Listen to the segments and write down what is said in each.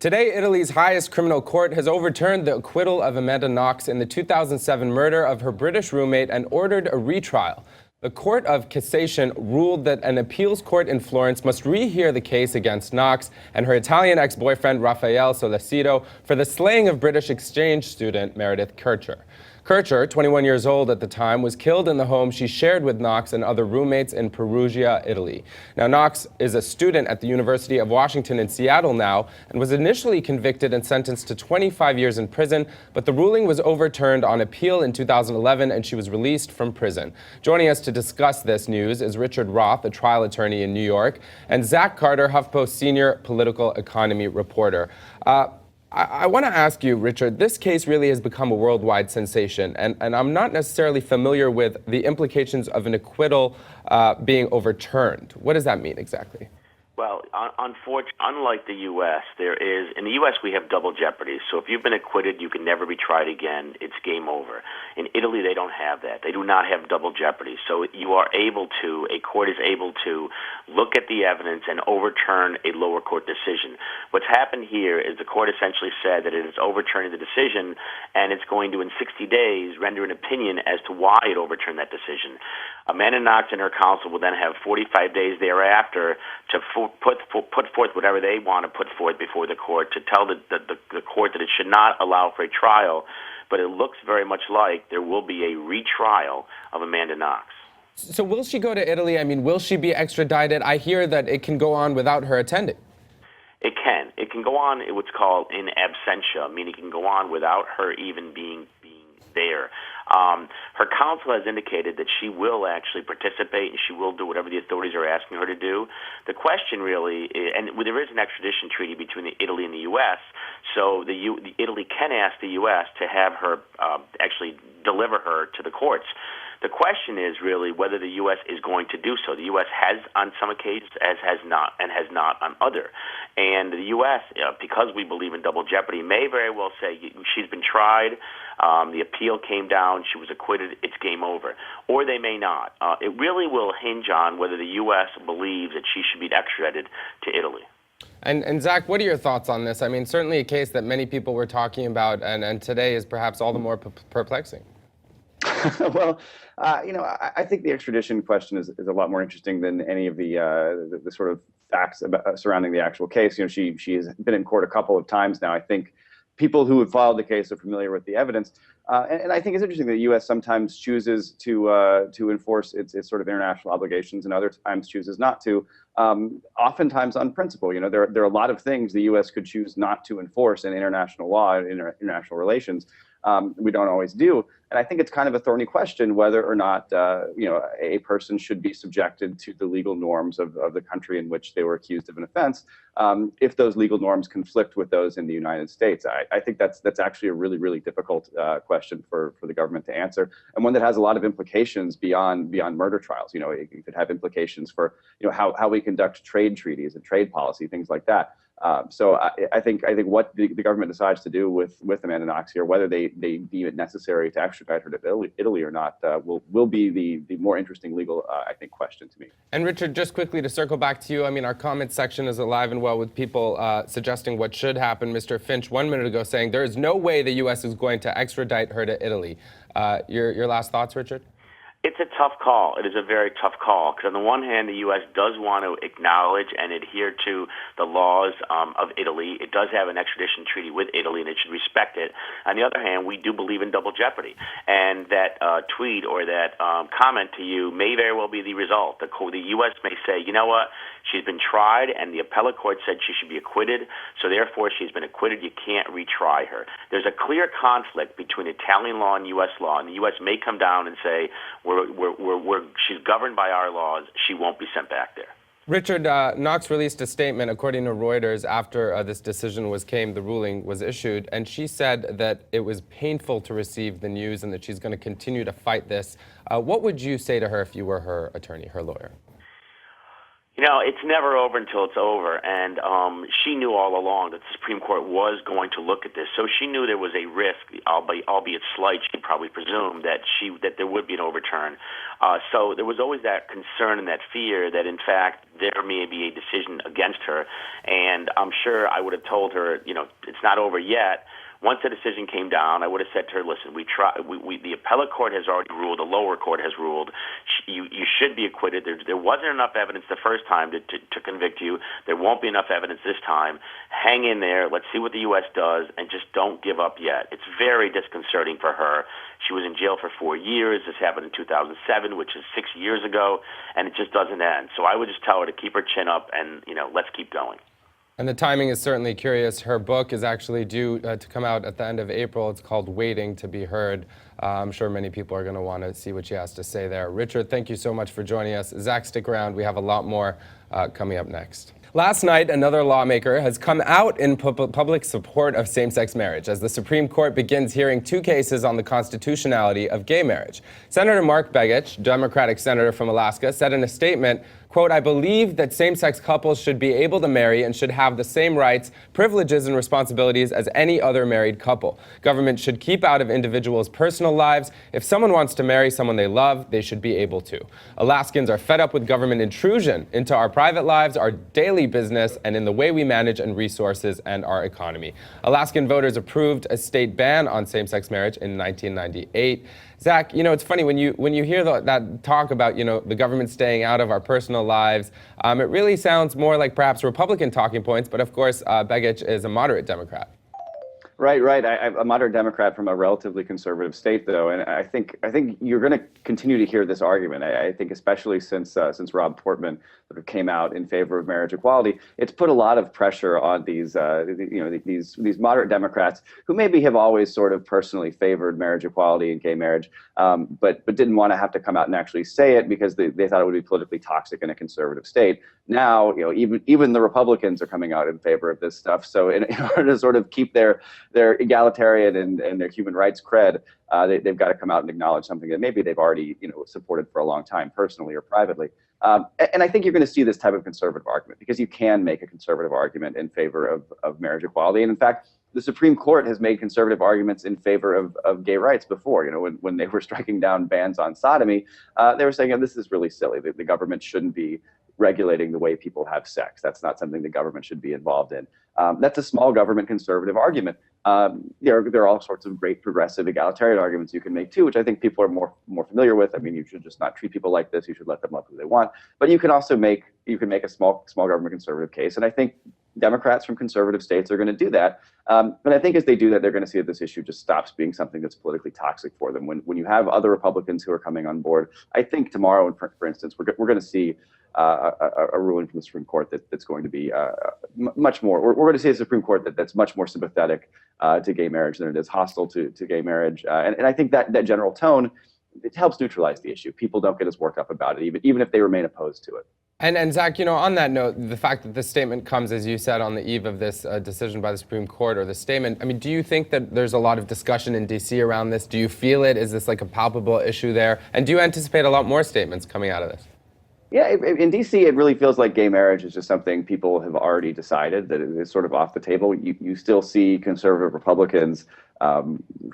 Today, Italy's highest criminal court has overturned the acquittal of Amanda Knox in the 2007 murder of her British roommate and ordered a retrial. The Court of Cassation ruled that an appeals court in Florence must rehear the case against Knox and her Italian ex-boyfriend Raffaele Solicito for the slaying of British exchange student Meredith Kercher. Kercher, 21 years old at the time, was killed in the home she shared with Knox and other roommates in Perugia, Italy. Now, Knox is a student at the University of Washington in Seattle now and was initially convicted and sentenced to 25 years in prison, but the ruling was overturned on appeal in 2011 and she was released from prison. Joining us to discuss this news is Richard Roth, a trial attorney in New York, and Zach Carter, HuffPost senior political economy reporter. I want to ask you, Richard, this case really has become a worldwide sensation, and I'm not necessarily familiar with the implications of an acquittal being overturned. What does that mean exactly? Well, unfortunately, unlike the U.S., in the U.S. we have double jeopardy. So if you've been acquitted, you can never be tried again. It's game over. In Italy, they don't have that. They do not have double jeopardy. So a court is able to look at the evidence and overturn a lower court decision. What's happened here is the court essentially said that it is overturning the decision, and it's going to, in 60 days, render an opinion as to why it overturned that decision. Amanda Knox and her counsel will then have 45 days thereafter to put forth whatever they want to put forth before the court to tell the court that it should not allow for a trial, but it looks very much like there will be a retrial of Amanda Knox. So will she go to Italy? I mean, will she be extradited? I hear that it can go on without her attending. It can. It can go on what's called in absentia, meaning it can go on without her even being there. Her counsel has indicated that she will actually participate and she will do whatever the authorities are asking her to do. The question really is, and there is an extradition treaty between Italy and the U.S., so Italy can ask the U.S. to have her actually deliver her to the courts. The question is really whether the U.S. is going to do so. The U.S. has on some occasions, has not on other. And the U.S., because we believe in double jeopardy, may very well say she's been tried, the appeal came down, she was acquitted, it's game over. Or they may not. It really will hinge on whether the U.S. believes that she should be extradited to Italy. And Zach, what are your thoughts on this? I mean, certainly a case that many people were talking about, and today is perhaps all the more perplexing. Well, I think the extradition question is a lot more interesting than any of the sort of facts surrounding the actual case. She has been in court a couple of times now. I think people who have followed the case are familiar with the evidence, and I think it's interesting that the U.S. sometimes chooses to enforce its sort of international obligations, and other times chooses not to. Oftentimes on principle. There are a lot of things the U.S. could choose not to enforce in international law and international relations. We don't always do. And I think it's kind of a thorny question whether or not, a person should be subjected to the legal norms of the country in which they were accused of an offense, if those legal norms conflict with those in the United States. I think that's actually a really, really difficult question for the government to answer, and one that has a lot of implications beyond murder trials. It could have implications for, how we conduct trade treaties and trade policy, things like that. So I think what the government decides to do with Amanda Knox here, whether they deem it necessary to extradite her to Italy or not, will be the more interesting legal, I think, question to me. And Richard, just quickly to circle back to you, I mean, our comment section is alive and well with people suggesting what should happen. Mr. Finch 1 minute ago saying there is no way the U.S. is going to extradite her to Italy. Your last thoughts, Richard? It's a tough call. It is a very tough call because on the one hand, the U.S. does want to acknowledge and adhere to the laws of Italy. It does have an extradition treaty with Italy, and it should respect it. On the other hand, we do believe in double jeopardy, and that tweet or that comment to you may very well be the result. The U.S. may say, you know what, she's been tried, and the appellate court said she should be acquitted, so therefore she's been acquitted. You can't retry her. There's a clear conflict between Italian law and U.S. law, and the U.S. may come down and say, she's governed by our laws. She won't be sent back there. Richard, Knox released a statement, according to Reuters, after this decision the ruling was issued, and she said that it was painful to receive the news and that she's going to continue to fight this. What would you say to her if you were her attorney, her lawyer? It's never over until it's over, and she knew all along that the Supreme Court was going to look at this. So she knew there was a risk, albeit slight, she probably presumed, that there would be an overturn. So there was always that concern and that fear that, in fact, there may be a decision against her. And I'm sure I would have told her, it's not over yet. Once the decision came down, I would have said to her, listen, the appellate court has already ruled, the lower court has ruled, you should be acquitted. There wasn't enough evidence the first time to convict you. There won't be enough evidence this time. Hang in there. Let's see what the U.S. does, and just don't give up yet. It's very disconcerting for her. She was in jail for 4 years. This happened in 2007, which is 6 years ago, and it just doesn't end. So I would just tell her to keep her chin up and, let's keep going. And the timing is certainly curious. Her book is actually due to come out at the end of April. It's called Waiting to be Heard. I'm sure many people are going to want to see what she has to say there. Richard, thank you so much for joining us. Zach, stick around. We have a lot more coming up next. Last night, another lawmaker has come out in public support of same-sex marriage as the Supreme Court begins hearing 2 cases on the constitutionality of gay marriage. Senator Mark Begich, Democratic senator from Alaska, said in a statement, quote, I believe that same-sex couples should be able to marry and should have the same rights, privileges, and responsibilities as any other married couple. Government should keep out of individuals' personal lives. If someone wants to marry someone they love, they should be able to. Alaskans are fed up with government intrusion into our private lives, our daily business, and in the way we manage and resources and our economy. Alaskan voters approved a state ban on same-sex marriage in 1998. Zach, it's funny when you hear that talk about, the government staying out of our personal lives, it really sounds more like perhaps Republican talking points, but of course, Begich is a moderate Democrat. Right. I'm a moderate Democrat from a relatively conservative state, though, and I think you're going to continue to hear this argument. I think especially since Rob Portman sort of came out in favor of marriage equality, it's put a lot of pressure on these moderate Democrats who maybe have always sort of personally favored marriage equality and gay marriage, but didn't want to have to come out and actually say it because they thought it would be politically toxic in a conservative state. Now, even the Republicans are coming out in favor of this stuff. So in order to sort of keep their egalitarian and their human rights cred, they've got to come out and acknowledge something that maybe they've already supported for a long time, personally or privately. And I think you're going to see this type of conservative argument because you can make a conservative argument in favor of marriage equality. And in fact, the Supreme Court has made conservative arguments in favor of gay rights before. When they were striking down bans on sodomy, they were saying, this is really silly. The government shouldn't be regulating the way people have sex. That's not something the government should be involved in. That's a small government conservative argument. There are all sorts of great progressive egalitarian arguments you can make too, which I think people are more familiar with. I mean, you should just not treat people like this. You should let them love who they want. But you can also make a small government conservative case, and I think Democrats from conservative states are going to do that. But I think as they do that, they're going to see that this issue just stops being something that's politically toxic for them. When you have other Republicans who are coming on board, I think tomorrow, for instance, we're going to see a ruling from the Supreme Court that's going to be much more. We're going to see a Supreme Court that's much more sympathetic to gay marriage than it is hostile to gay marriage. And I think that general tone, it helps neutralize the issue. People don't get as worked up about it, even if they remain opposed to it. And Zach, on that note, the fact that this statement comes, as you said, on the eve of this decision by the Supreme Court, or the statement, I mean, do you think that there's a lot of discussion in D.C. around this? Do you feel it? Is this like a palpable issue there? And do you anticipate a lot more statements coming out of this? Yeah, in D.C., it really feels like gay marriage is just something people have already decided that it is sort of off the table. You still see conservative Republicans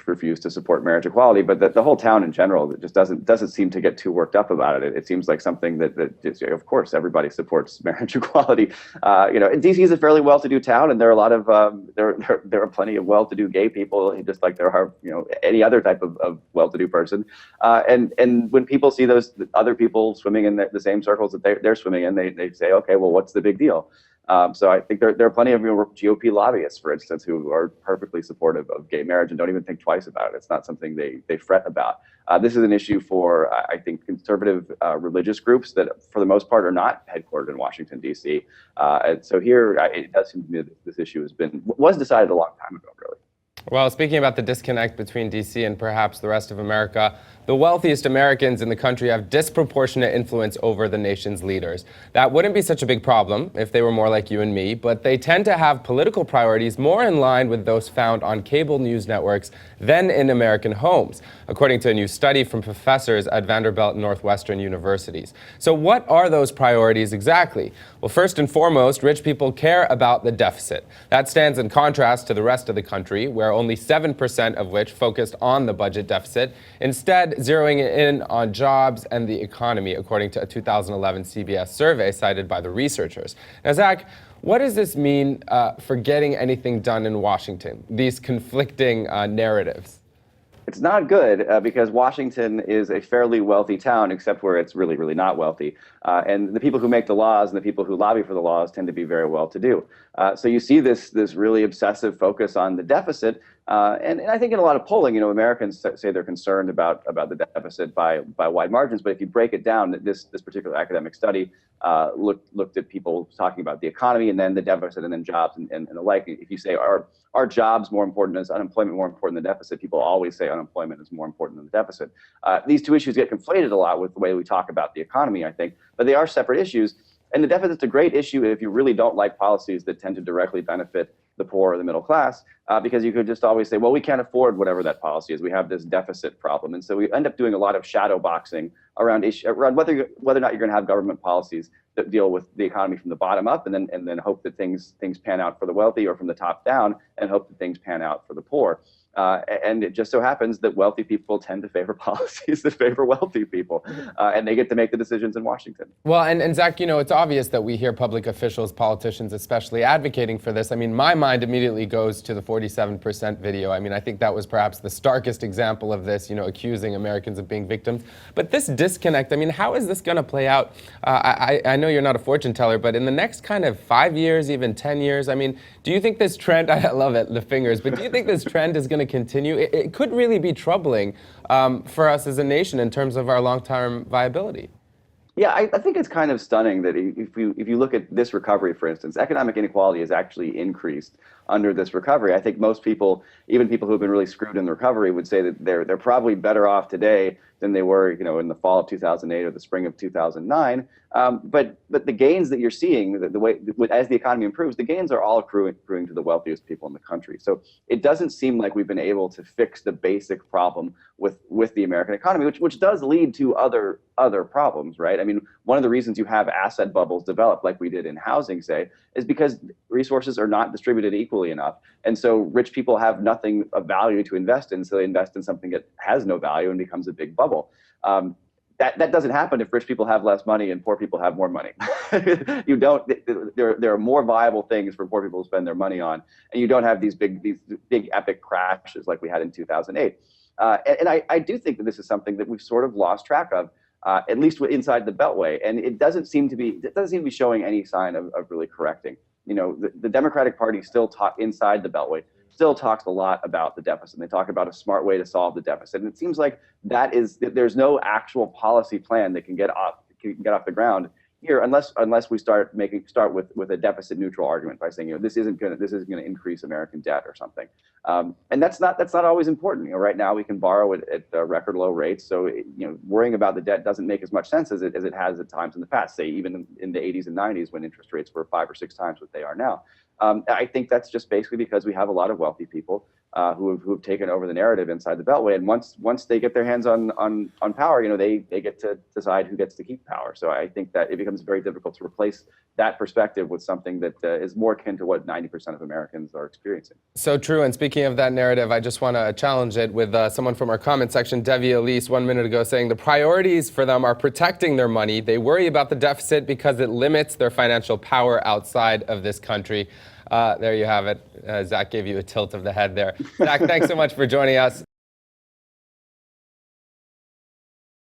refuse to support marriage equality, but the whole town in general just doesn't seem to get too worked up about it. It seems like something that of course everybody supports marriage equality. D.C. is a fairly well-to-do town, and there are a lot of there are plenty of well-to-do gay people, just like there are any other type of well-to-do person. And when people see those other people swimming in the same circles that they're swimming in, they say, okay, well, what's the big deal? So I think there are plenty of GOP lobbyists, for instance, who are perfectly supportive of gay marriage and don't even think twice about it. It's not something they fret about. This is an issue for, I think, conservative religious groups that, for the most part, are not headquartered in Washington, D.C. And so here, it does seem to me that this issue was decided a long time ago, really. Well, speaking about the disconnect between D.C. and perhaps the rest of America, the wealthiest Americans in the country have disproportionate influence over the nation's leaders. That wouldn't be such a big problem if they were more like you and me, but they tend to have political priorities more in line with those found on cable news networks than in American homes, according to a new study from professors at Vanderbilt and Northwestern universities. So what are those priorities exactly? Well, first and foremost, rich people care about the deficit. That stands in contrast to the rest of the country, where only 7% of which focused on the budget deficit, instead zeroing in on jobs and the economy, according to a 2011 CBS survey cited by the researchers. Now, Zach, what does this mean for getting anything done in Washington, these conflicting narratives? It's not good because Washington is a fairly wealthy town, except where it's really, really not wealthy. And the people who make the laws and the people who lobby for the laws tend to be very well-to-do. So you see this really obsessive focus on the deficit. And I think in a lot of polling, Americans say they're concerned about the deficit by wide margins. But if you break it down, this particular academic study looked at people talking about the economy and then the deficit and then jobs and the like. If you say, are jobs more important, is unemployment more important than the deficit? People always say unemployment is more important than the deficit. These two issues get conflated a lot with the way we talk about the economy, I think, but they are separate issues. And the deficit's a great issue if you really don't like policies that tend to directly benefit the poor or the middle class, because you could just always say, well, we can't afford whatever that policy is. We have this deficit problem. And so we end up doing a lot of shadow boxing around whether or not you're going to have government policies that deal with the economy from the bottom up, and then hope that things pan out for the wealthy, or from the top down and hope that things pan out for the poor. And it just so happens that wealthy people tend to favor policies that favor wealthy people, and they get to make the decisions in Washington. Well, and Zach, it's obvious that we hear public officials, politicians especially, advocating for this. I mean, my mind immediately goes to the 47% video. I mean, I think that was perhaps the starkest example of this, accusing Americans of being victims. But this disconnect, I mean, how is this going to play out? I know you're not a fortune teller, but in the next kind of 5 years, even 10 years, I mean, do you think this trend, I love it, the fingers, but do you think this trend is going to continue? It could really be troubling for us as a nation in terms of our long-term viability. Yeah, I think it's kind of stunning that if you look at this recovery, for instance, economic inequality has actually increased under this recovery. I think most people, even people who have been really screwed in the recovery, would say that they're probably better off today than they were, in the fall of 2008 or the spring of 2009. But the gains that you're seeing, the way as the economy improves, the gains are all accruing to the wealthiest people in the country. So it doesn't seem like we've been able to fix the basic problem with the American economy, which does lead to other problems, right? I mean, one of the reasons you have asset bubbles develop, like we did in housing, say, is because resources are not distributed equally enough. And so rich people have nothing of value to invest in, so they invest in something that has no value and becomes a big bubble. That doesn't happen if rich people have less money and poor people have more money. You don't. There are more viable things for poor people to spend their money on, and you don't have these big epic crashes like we had in 2008. And I do think that this is something that we've sort of lost track of, at least inside the Beltway, and it doesn't seem to be showing any sign of really correcting. The Democratic Party still inside the Beltway still talks a lot about the deficit. And they talk about a smart way to solve the deficit, and it seems like there's no actual policy plan that can get off the ground here unless we start with a deficit neutral argument by saying, this isn't going to increase American debt or something. And that's not always important. Right now we can borrow at record low rates, so worrying about the debt doesn't make as much sense as it has at times in the past. Say even in the 80s and 90s when interest rates were 5 or 6 times what they are now. I think that's just basically because we have a lot of wealthy people who have taken over the narrative inside the Beltway, and once they get their hands on power, they get to decide who gets to keep power. So I think that it becomes very difficult to replace that perspective with something that is more akin to what 90% of Americans are experiencing. So true. And speaking of that narrative, I just want to challenge it with someone from our comment section, Devi Elise, 1 minute ago, saying the priorities for them are protecting their money. They worry about the deficit because it limits their financial power outside of this country. There you have it. Zach gave you a tilt of the head there. Zach, thanks so much for joining us.